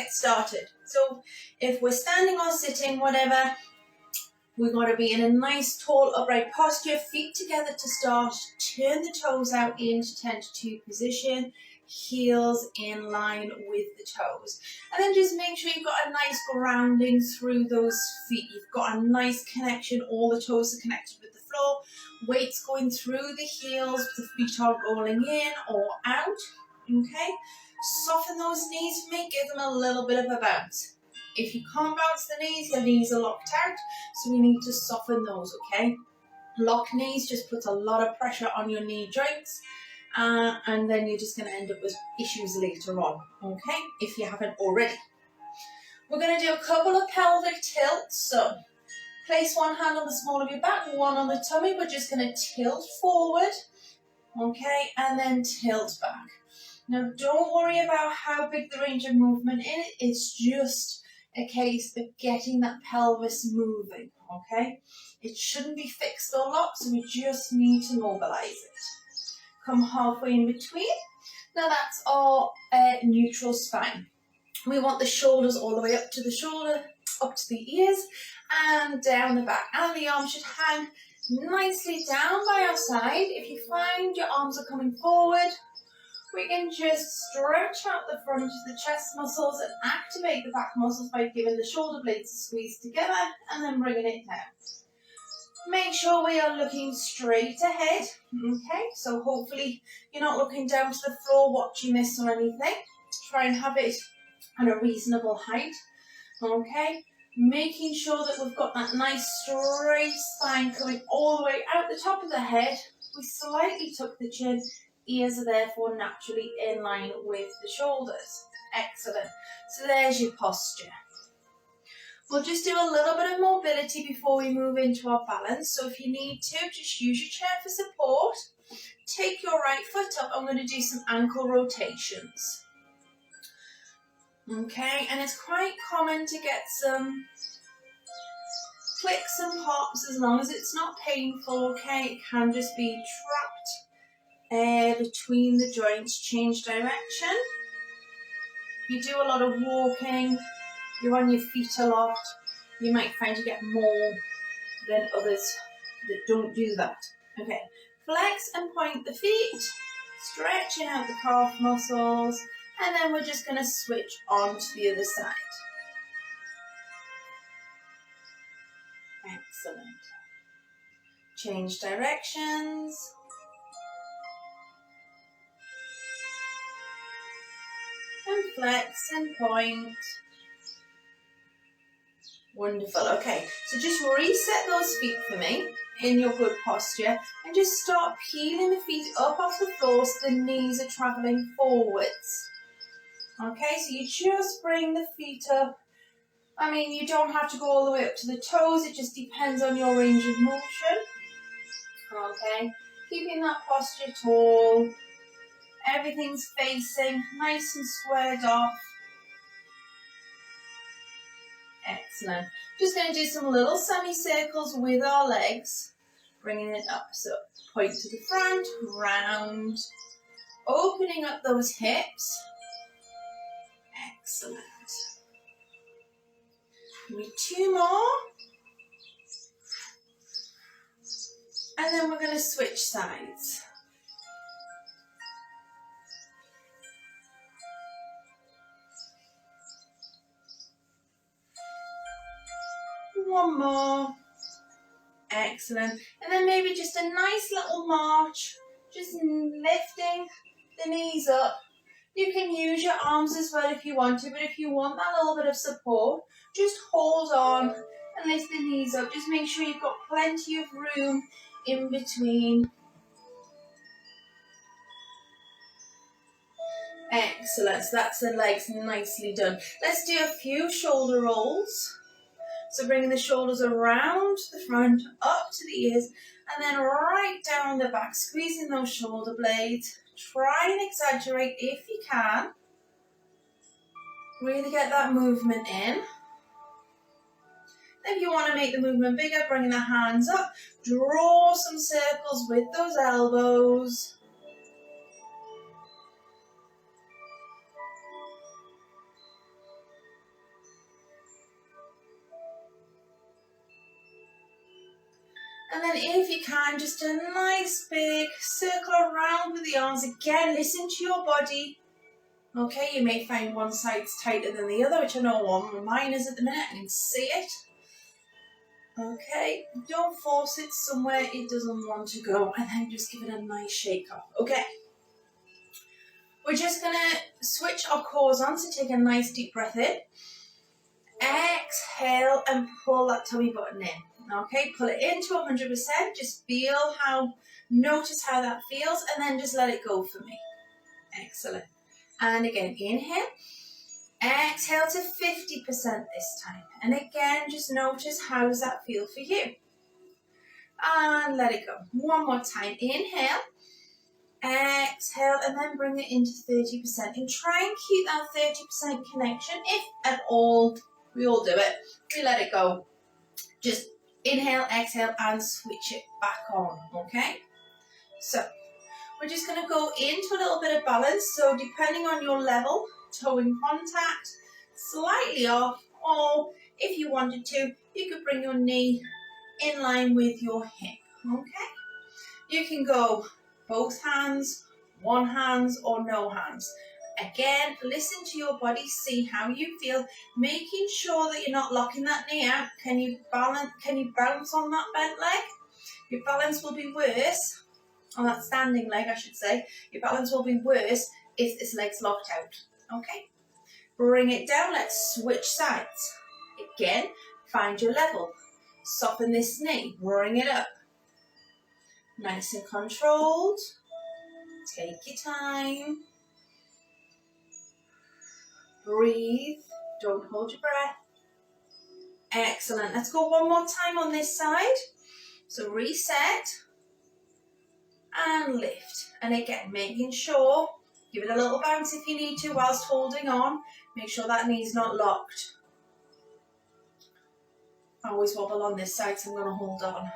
get started. So if we're standing or sitting, whatever, we've got to be in a nice tall upright posture, feet together to start, turn the toes out into 10 to 2 position, heels in line with the toes. And then just make sure you've got a nice grounding through those feet. You've got a nice connection, all the toes are connected with the floor, weight's going through the heels, the feet are rolling in or out, okay? Soften those knees for me, give them a little bit of a bounce. If you can't bounce the knees, your knees are locked out, so we need to soften those, okay? Lock knees just puts a lot of pressure on your knee joints, and then you're just going to end up with issues later on, okay, if you haven't already. We're going to do a couple of pelvic tilts, so place one hand on the small of your back, one on the tummy. We're just going to tilt forward, okay, and then tilt back. Now, don't worry about how big the range of movement is, it's just a case of getting that pelvis moving, okay? It shouldn't be fixed or locked, so we just need to mobilize it. Come halfway in between. Now that's our neutral spine. We want the shoulders all the way up to the shoulder, up to the ears, and down the back. And the arms should hang nicely down by our side. If you find your arms are coming forward, we can just stretch out the front of the chest muscles and activate the back muscles by giving the shoulder blades a squeeze together and then bringing it down. Make sure we are looking straight ahead, okay? So hopefully you're not looking down to the floor watching this or anything. Try and have it at a reasonable height, okay? Making sure that we've got that nice straight spine coming all the way out the top of the head. We slightly tuck the chin. Ears are therefore naturally in line with the shoulders. Excellent. So there's your posture. We'll just do a little bit of mobility before we move into our balance. So if you need to, just use your chair for support. Take your right foot up. I'm going to do some ankle rotations. Okay, and it's quite common to get some clicks and pops as long as it's not painful, okay? It can just be trapped between the joints. Change direction. You do a lot of walking, you're on your feet a lot, you might find you get more than others that don't do that. Okay, flex and point the feet, stretching out the calf muscles, and then we're just going to switch on to the other side. Excellent. Change directions. And flex and point. Wonderful. Okay, so just reset those feet for me in your good posture and just start peeling the feet up off the floor so the knees are traveling forwards. Okay, so you just bring the feet up. I mean, you don't have to go all the way up to the toes, it just depends on your range of motion. Okay, keeping that posture tall. Everything's facing nice and squared off. Excellent. Just going to do some little semicircles with our legs, bringing it up. So point to the front, round, opening up those hips. Excellent. Maybe 2 more. And then we're going to switch sides. One more. Excellent. And then maybe just a nice little march, just lifting the knees up. You can use your arms as well if you want to, but if you want that little bit of support, just hold on and lift the knees up. Just make sure you've got plenty of room in between. Excellent. So that's the legs nicely done. Let's do a few shoulder rolls. So bringing the shoulders around the front, up to the ears, and then right down the back, squeezing those shoulder blades. Try and exaggerate if you can. Really get that movement in. If you want to make the movement bigger, bringing the hands up, draw some circles with those elbows. And then if you can, just a nice big circle around with the arms. Again, listen to your body. Okay, you may find one side's tighter than the other, which I know one mine is at the minute. I can see it. Okay, don't force it somewhere it doesn't want to go, and then just give it a nice shake up. Okay, we're just going to switch our cores on, so take a nice deep breath in. Exhale and pull that tummy button in. Okay, pull it into 100%. Just notice how that feels, and then just let it go for me. Excellent. And again, inhale. Exhale to 50% this time. And again, just notice how does that feel for you. And let it go. One more time. Inhale. Exhale, and then bring it into 30%. And try and keep that 30% connection, if at all. We all do it. We let it go. Just inhale, exhale, and switch it back on. Okay? So, we're just going to go into a little bit of balance. So, depending on your level, toe in contact, slightly off, or if you wanted to, you could bring your knee in line with your hip, okay? You can go both hands, one hand, or no hands. Again, listen to your body, see how you feel, making sure that you're not locking that knee out. Can you bounce on that bent leg? Your balance will be worse, on that standing leg I should say, your balance will be worse if this leg's locked out. Okay, bring it down, let's switch sides. Again, find your level. Soften this knee, bring it up. Nice and controlled. Take your time. Breathe, don't hold your breath. Excellent, let's go one more time on this side. So reset and lift. And again, making sure, give it a little bounce if you need to whilst holding on. Make sure that knee's not locked. I always wobble on this side, so I'm going to hold on.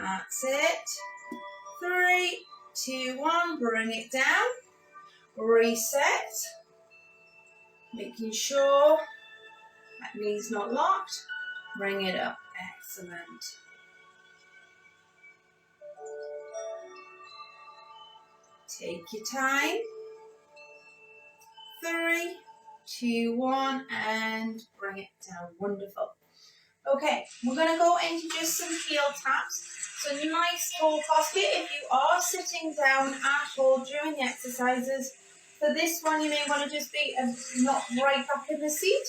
That's it. 3, 2, 1, bring it down. Reset. Making sure that knee's not locked. Bring it up. Excellent. Take your time. 3, 2, 1, and bring it down. Wonderful. Okay, we're going to go into just some heel taps. So nice tall posture if you are sitting down at all during the exercises. For this one, you may want to just be not right back in the seat.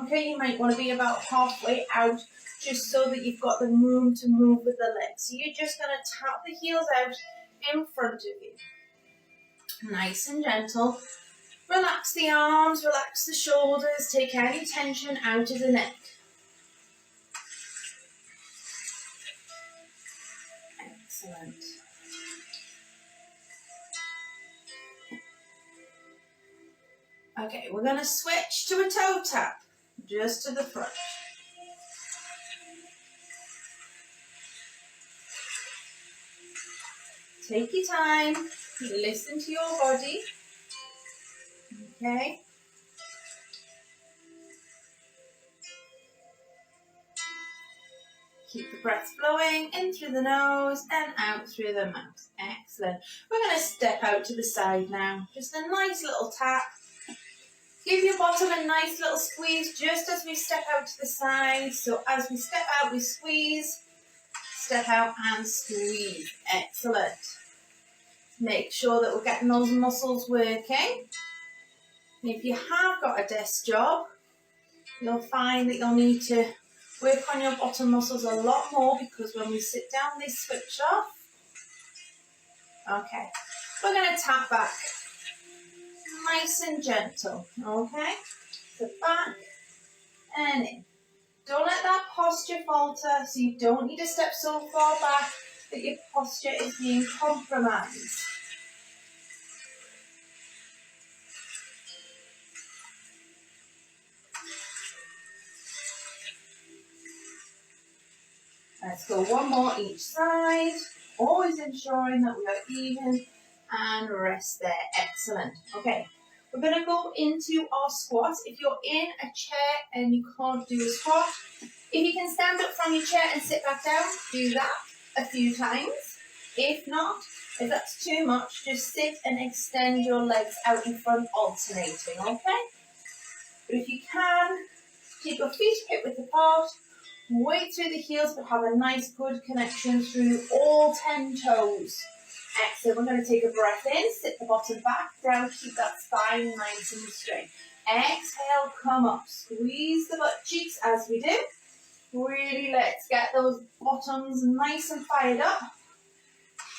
Okay, you might want to be about halfway out, just so that you've got the room to move with the legs. So you're just going to tap the heels out in front of you. Nice and gentle. Relax the arms, relax the shoulders, take any tension out of the neck. Excellent. Okay, we're going to switch to a toe tap, just to the front. Take your time, listen to your body. Okay. Keep the breath flowing in through the nose and out through the mouth. Excellent. We're going to step out to the side now. Just a nice little tap. Give your bottom a nice little squeeze just as we step out to the side. So as we step out, we squeeze, step out and squeeze. Excellent. Make sure that we're getting those muscles working. And if you have got a desk job, you'll find that you'll need to work on your bottom muscles a lot more, because when we sit down, they switch off. Okay, we're going to tap back. Nice and gentle, okay? So back and in. Don't let that posture falter, so you don't need to step so far back that your posture is being compromised. Let's go one more each side, always ensuring that we are even, and rest there. Excellent. Okay, We're going to go into our squats. If you're in a chair and you can't do a squat, if you can stand up from your chair and sit back down, do that a few times. If not, if that's too much, just sit and extend your legs out in front, alternating, okay? But if you can, keep your feet hip-width apart, weight through the heels, but have a nice good connection through all 10 toes. Excellent. We're going to take a breath in, sit the bottom back down, keep that spine nice and straight. Exhale, come up, squeeze the butt cheeks as we do. Really let's get those bottoms nice and fired up.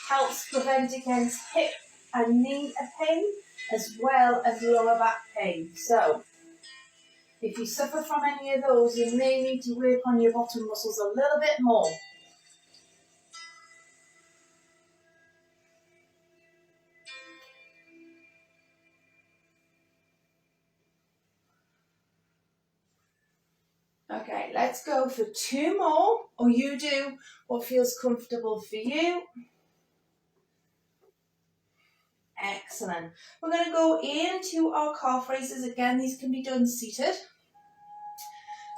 Helps prevent against hip and knee pain as well as lower back pain. So if you suffer from any of those, you may need to work on your bottom muscles a little bit more. Okay, let's go for 2 more, or you do what feels comfortable for you. Excellent. We're going to go into our calf raises. Again, these can be done seated.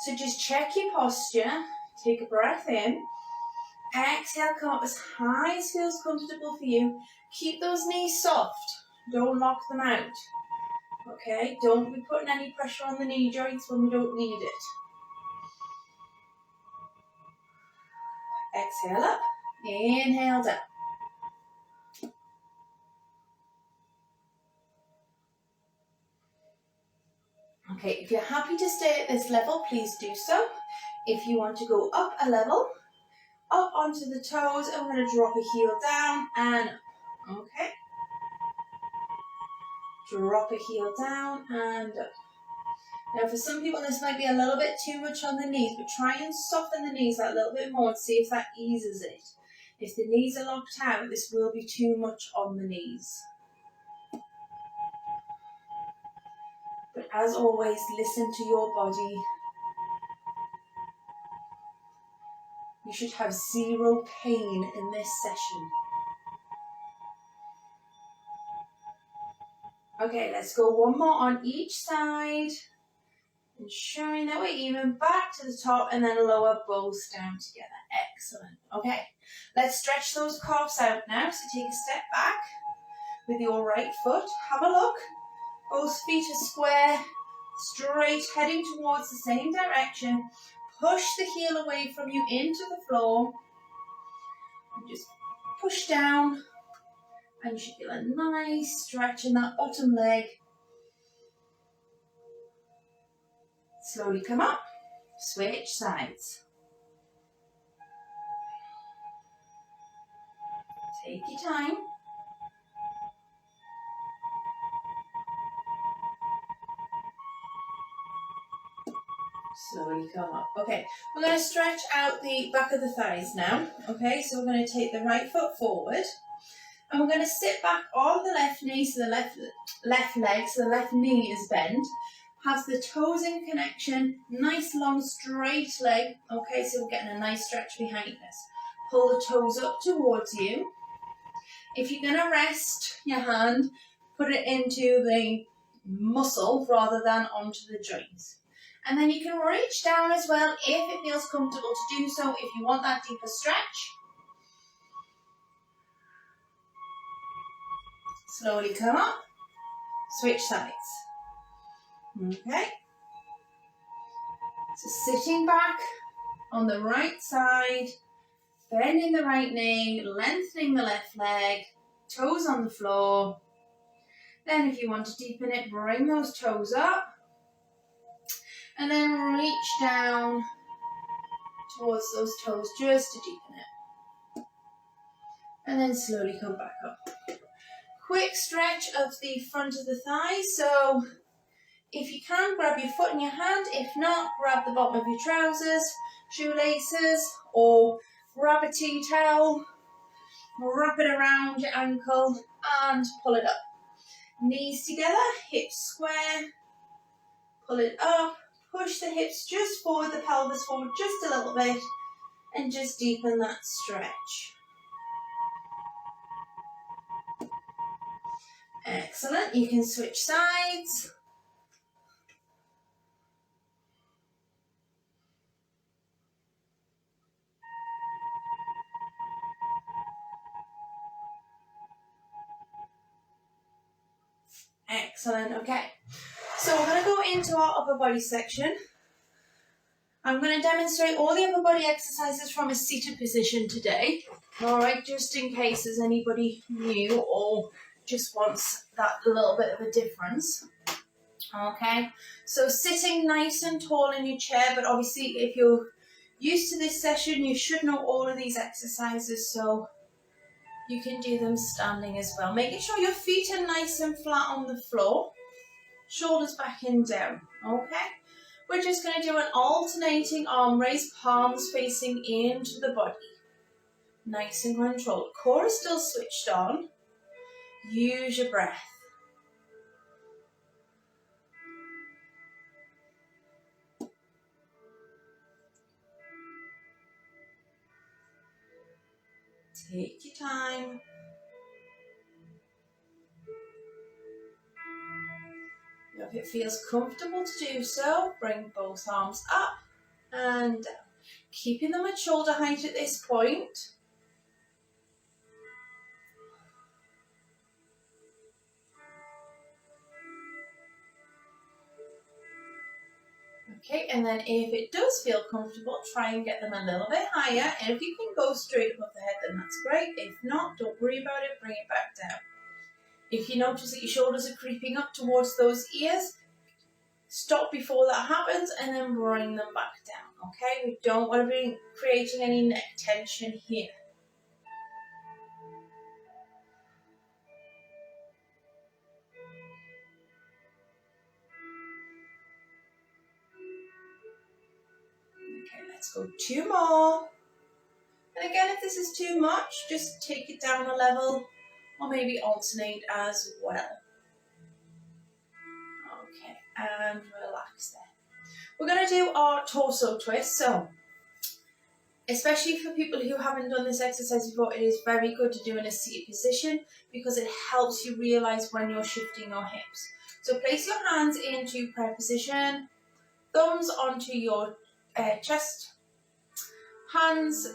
So just check your posture. Take a breath in. Exhale, come up as high as feels comfortable for you. Keep those knees soft. Don't lock them out. Okay, don't be putting any pressure on the knee joints when we don't need it. Exhale up. Inhale down. Okay, if you're happy to stay at this level, please do so. If you want to go up a level, up onto the toes, I'm going to drop a heel down and up. Okay. Drop a heel down and up. Now for some people this might be a little bit too much on the knees, but try and soften the knees a little bit more and see if that eases it. If the knees are locked out, this will be too much on the knees. But as always, listen to your body. You should have 0 pain in this session. Okay, let's go 1 more on each side. Ensuring that we're even, back to the top and then lower both down together. Excellent. Okay, let's stretch those calves out now. So take a step back with your right foot. Have a look. Both feet are square, straight, heading towards the same direction. Push the heel away from you into the floor. And just push down. And you should feel a nice stretch in that bottom leg. Slowly come up, switch sides. Take your time. Slowly come up. Okay, we're going to stretch out the back of the thighs now. Okay, so we're going to take the right foot forward. And we're going to sit back on the left knee, so the left leg, so the left knee is bent. Has the toes in connection, nice long straight leg. Okay, so we're getting a nice stretch behind us. Pull the toes up towards you. If you're going to rest your hand, put it into the muscle rather than onto the joints. And then you can reach down as well if it feels comfortable to do so, if you want that deeper stretch. Slowly come up, switch sides. Okay. So sitting back on the right side, bending the right knee, lengthening the left leg, toes on the floor. Then if you want to deepen it, bring those toes up. And then reach down towards those toes just to deepen it. And then slowly come back up. Quick stretch of the front of the thighs. So if you can, grab your foot in your hand. If not, grab the bottom of your trousers, shoelaces, or grab a tea towel, wrap it around your ankle and pull it up. Knees together, hips square, pull it up, push the hips just forward, the pelvis forward just a little bit, and just deepen that stretch. Excellent. You can switch sides. Excellent. Okay. So we're going to go into our upper body section. I'm going to demonstrate all the upper body exercises from a seated position today. All right, just in case there's anybody new or just wants that little bit of a difference. Okay, so sitting nice and tall in your chair, but obviously if you're used to this session, you should know all of these exercises, so you can do them standing as well. Making sure your feet are nice and flat on the floor, shoulders back and down, okay? We're just going to do an alternating arm raise, palms facing into the body. Nice and controlled. Core is still switched on. Use your breath. Take your time. If it feels comfortable to do so, bring both arms up and down. Keeping them at shoulder height at this point. Okay, and then if it does feel comfortable, try and get them a little bit higher. And if you can go straight above the head, then that's great. If not, don't worry about it, bring it back down. If you notice that your shoulders are creeping up towards those ears, stop before that happens and then bring them back down, okay? We don't want to be creating any neck tension here. Okay, let's go 2 more. And again, if this is too much, just take it down a level or maybe alternate as well. Okay, and relax there. We're going to do our torso twist. So, especially for people who haven't done this exercise before, it is very good to do in a seated position because it helps you realize when you're shifting your hips. So place your hands into prayer position, thumbs onto your chest, hands,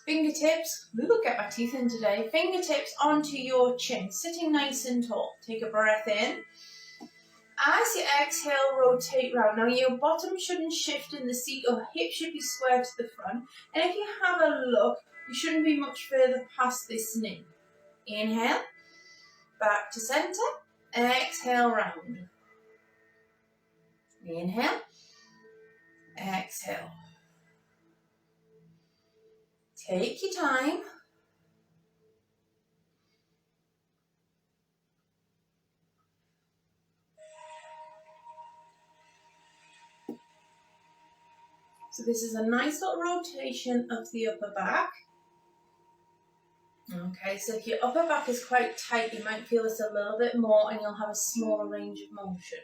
fingertips, look, get my teeth in today, fingertips onto your chin, sitting nice and tall. Take a breath in. As you exhale, rotate round. Now your bottom shouldn't shift in the seat, your hips should be square to the front. And if you have a look, you shouldn't be much further past this knee. Inhale, back to centre, exhale round. Inhale, exhale. Take your time. So this is a nice little rotation of the upper back. Okay, so if your upper back is quite tight, you might feel this a little bit more and you'll have a smaller range of motion.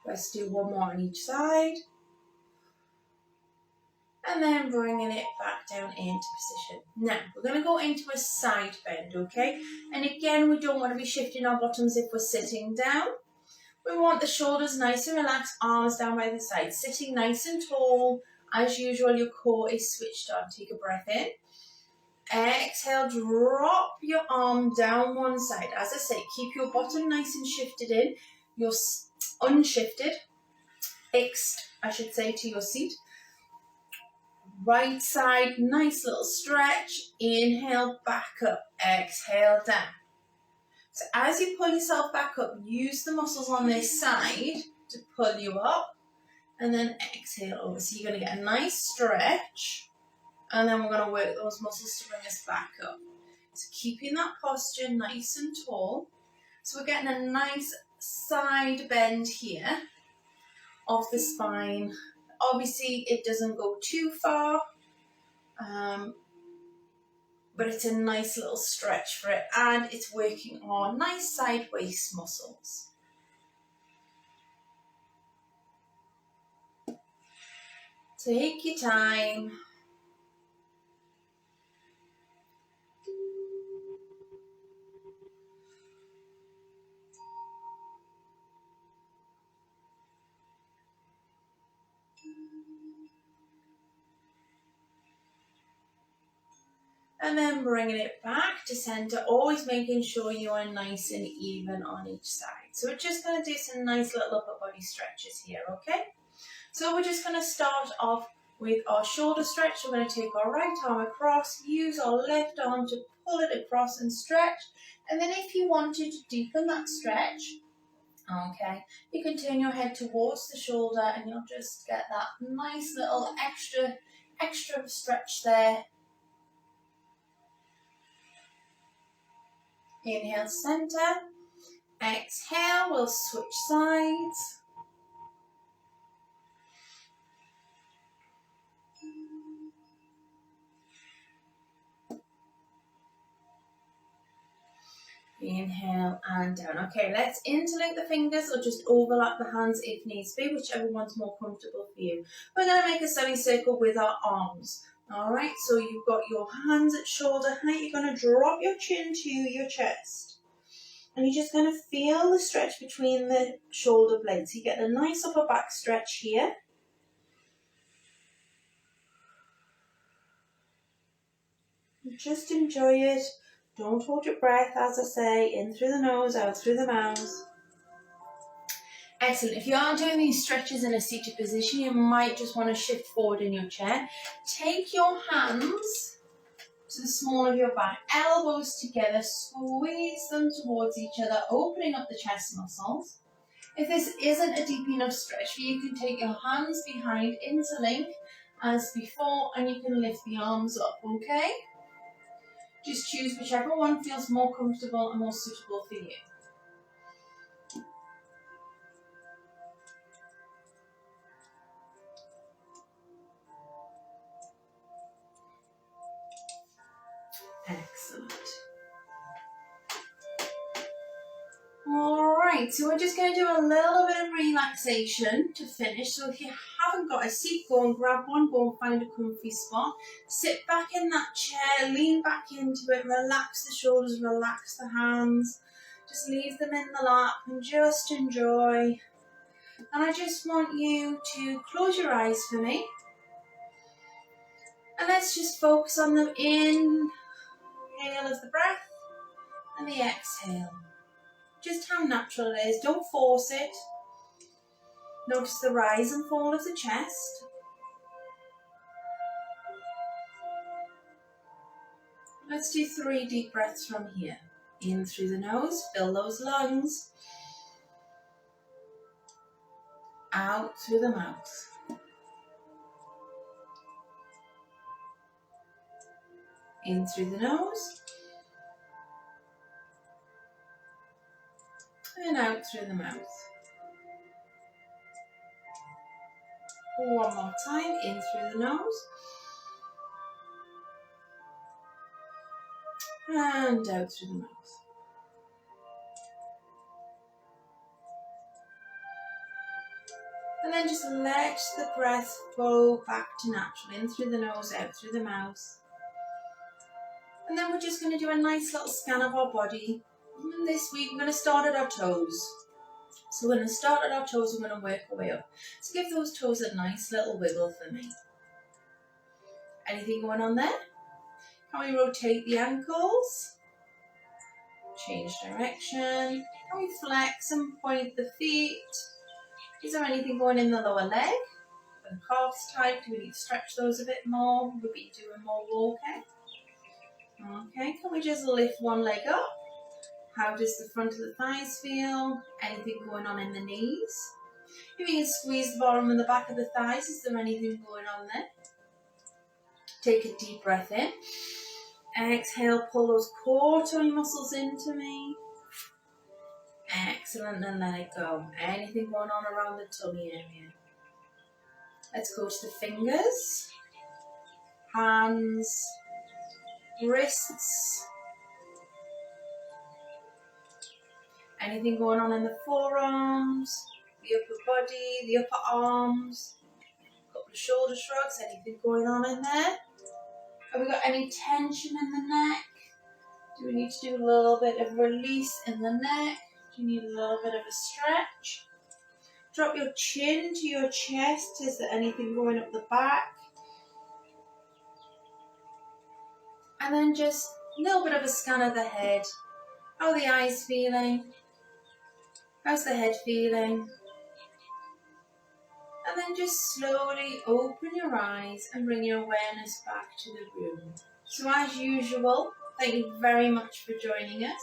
Let's do 1 more on each side. And then bringing it back down into position. Now, we're going to go into a side bend, okay? And again, we don't want to be shifting our bottoms if we're sitting down. We want the shoulders nice and relaxed, arms down by the side, sitting nice and tall. As usual, your core is switched on. Take a breath in. Exhale, drop your arm down one side. As I say, keep your bottom nice and shifted in. You're unshifted, fixed, I should say, to your seat. Right side, nice little stretch. Inhale, back up. Exhale, down. So as you pull yourself back up, use the muscles on this side to pull you up. And then exhale over. So you're going to get a nice stretch. And then we're going to work those muscles to bring us back up. So keeping that posture nice and tall. So we're getting a nice side bend here of the spine. Obviously, it doesn't go too far, but it's a nice little stretch for it, and it's working on nice side waist muscles. Take your time. And then bringing it back to center, always making sure you are nice and even on each side. So we're just going to do some nice little upper body stretches here, okay? So we're just going to start off with our shoulder stretch. We're going to take our right arm across, use our left arm to pull it across and stretch. And then if you wanted to deepen that stretch, okay, you can turn your head towards the shoulder and you'll just get that nice little extra stretch there. Inhale, center. Exhale, we'll switch sides. Inhale and down. Okay, let's interlink the fingers or just overlap the hands if needs be, whichever one's more comfortable for you. We're going to make a semicircle with our arms. Alright, so you've got your hands at shoulder height. You're going to drop your chin to your chest. And you're just going to feel the stretch between the shoulder blades. You get a nice upper back stretch here. Just enjoy it. Don't hold your breath, as I say, in through the nose, out through the mouth. Excellent. If you are doing these stretches in a seated position, you might just want to shift forward in your chair. Take your hands to the small of your back, elbows together, squeeze them towards each other, opening up the chest muscles. If this isn't a deep enough stretch for you, you can take your hands behind, interlink as before, and you can lift the arms up, okay? Just choose whichever one feels more comfortable and more suitable for you. Excellent. Alright, so we're just going to do a little bit of relaxation to finish. So if you haven't got a seat, go and grab one, go and find a comfy spot. Sit back in that chair, lean back into it, relax the shoulders, relax the hands. Just leave them in the lap and just enjoy. And I just want you to close your eyes for me. And let's just focus on the inhale of the breath and the exhale. Just how natural it is. Don't force it. Notice the rise and fall of the chest. Let's do 3 deep breaths from here. In through the nose, fill those lungs. Out through the mouth. In through the nose. And out through the mouth. One more time, in through the nose. And out through the mouth. And then just let the breath go back to natural. In through the nose, out through the mouth. And then we're just going to do a nice little scan of our body. And this week we're going to start at our toes. So we're going to start at our toes and we're going to work our way up. So give those toes a nice little wiggle for me. Anything going on there? Can we rotate the ankles? Change direction. Can we flex and point the feet? Is there anything going in the lower leg? The calves tight, do we need to stretch those a bit more? We'll be doing more walking. Okay, can we just lift one leg up? How does the front of the thighs feel? Anything going on in the knees? If you can squeeze the bottom and the back of the thighs, is there anything going on there? Take a deep breath in. Exhale, pull those core tummy muscles into me. Excellent, and let it go. Anything going on around the tummy area? Let's go to the fingers, hands, wrists. Anything going on in the forearms, the upper body, the upper arms, a couple of shoulder shrugs, anything going on in there? Have we got any tension in the neck? Do we need to do a little bit of release in the neck? Do you need a little bit of a stretch? Drop your chin to your chest. Is there anything going up the back? And then just a little bit of a scan of the head. How are the eyes feeling? How's the head feeling? And then just slowly open your eyes and bring your awareness back to the room. So as usual, thank you very much for joining us.